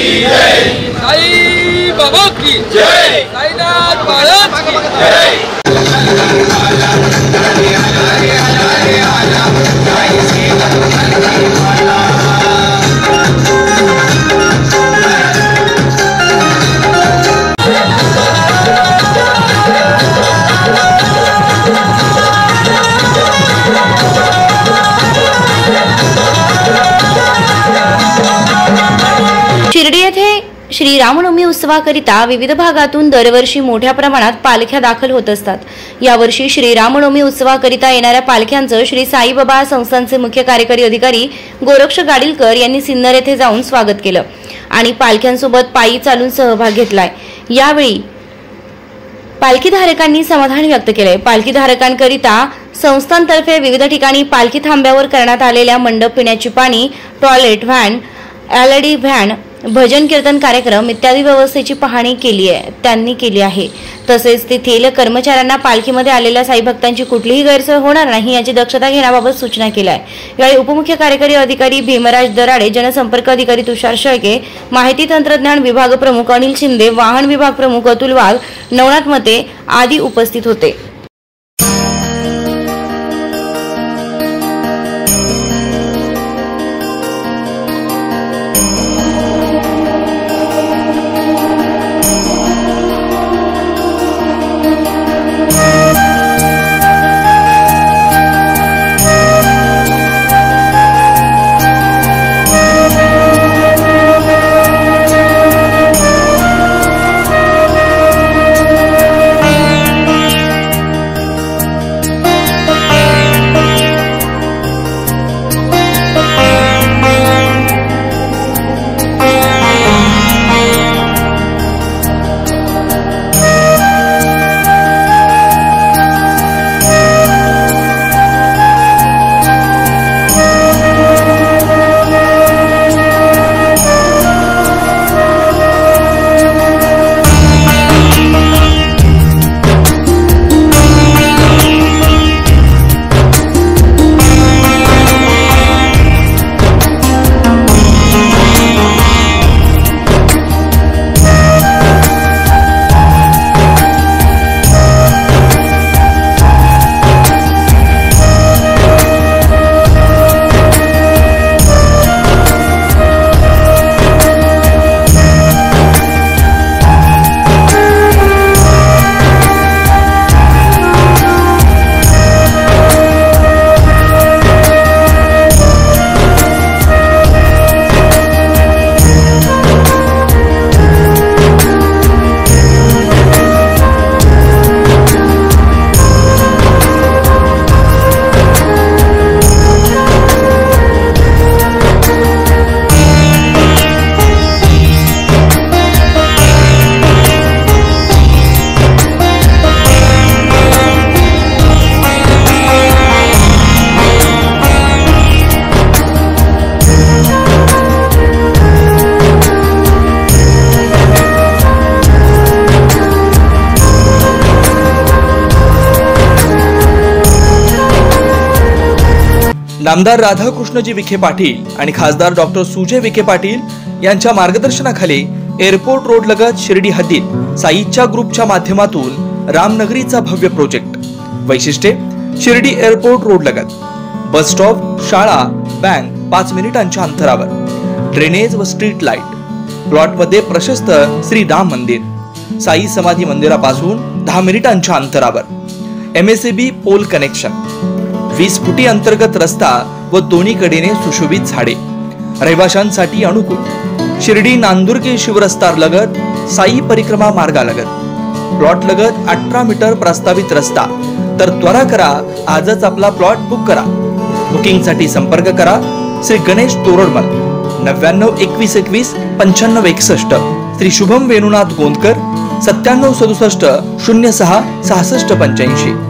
साई बाबा की जय, साईनाथ महाराज की जय। शिर्डी येथे श्रीरामनवमी उत्सवाकरिता विविध भागातून दरवर्षी मोठ्या प्रमाणात पालख्या दाखल होत असतात। यावर्षी श्रीरामनवमी उत्सवाकरिता येणाऱ्या पालख्यांचं श्री साईबाबा संस्थानचे मुख्य कार्यकारी अधिकारी गोरक्ष गाडीलकर यांनी सिन्नर येथे जाऊन स्वागत केलं आणि पालख्यांसोबत पायी चालून सहभाग घेतलाय। यावेळी पालखीधारकांनी समाधान व्यक्त केले। पालखीधारकांकरिता संस्थांतर्फे विविध ठिकाणी पालखी थांब्यावर करण्यात आलेल्या मंडप, पिण्याची पाणी, टॉयलेट, व्हॅन, LED व्हॅन, भजन कीर्तन कार्यक्रम इत्यादी व्यवस्थेची पाहणी त्यांनी केली आहे। तसेच तेथील कर्मचाऱ्यांना पालखीमध्ये आलेल्या साई भक्तांची कुठलीही गैरसोय होणार नाही याची दक्षता घेण्याबाबत सूचना केली आहे। यावेळी उपमुख्य कार्यकारी अधिकारी भीमराज दराडे, जनसंपर्क अधिकारी तुषार शेळके, माहिती तंत्रज्ञान विभाग प्रमुख अनिल शिंदे, वाहन विभाग प्रमुख अतुल वाघ, नवनाथ मते आदी उपस्थित होते। नामदार राधाकृष्णजी विखे पाटील आणि खासदार डॉक्टर सुजय विखे पाटील यांच्या मार्गदर्शनाखाली एअरपोर्ट रोड लगत शिर्डी हद्दीत साईच्या ग्रुपच्या माध्यमातून रामनगरीचा भव्य प्रोजेक्ट। वैशिष्ट्ये: शिर्डी एअरपोर्ट रोड लगत बस स्टॉप, शाळा, बँक 5 मिनिटांच्या अंतरावर, ड्रेनेज व स्ट्रीट लाईट, प्लॉट मध्ये प्रशस्त श्री राम मंदिर, साई समाधी मंदिरापासून 10 मिनिटांच्या अंतरावर, MSAB पोल कनेक्शन, 20 फुटी अंतर्गत रस्ता व दोन्ही कडेने सुशोभित झाडे, रहिवाशांसाठी अनुकूल। शिर्डी नांदुर्गे शिवरस्ता लगत साई परिक्रमा मार्गालगत प्लॉट लगत 18 मीटर प्रस्तावित रस्ता। तर त्वरा करा, आजच आपला प्लॉट बुक करा। बुकिंग साठी संपर्क करा श्री गणेश तोरडमल 99 21 21 95 61, श्री शुभम वेणुनाथ गोंदकर 97 67 06 66 85।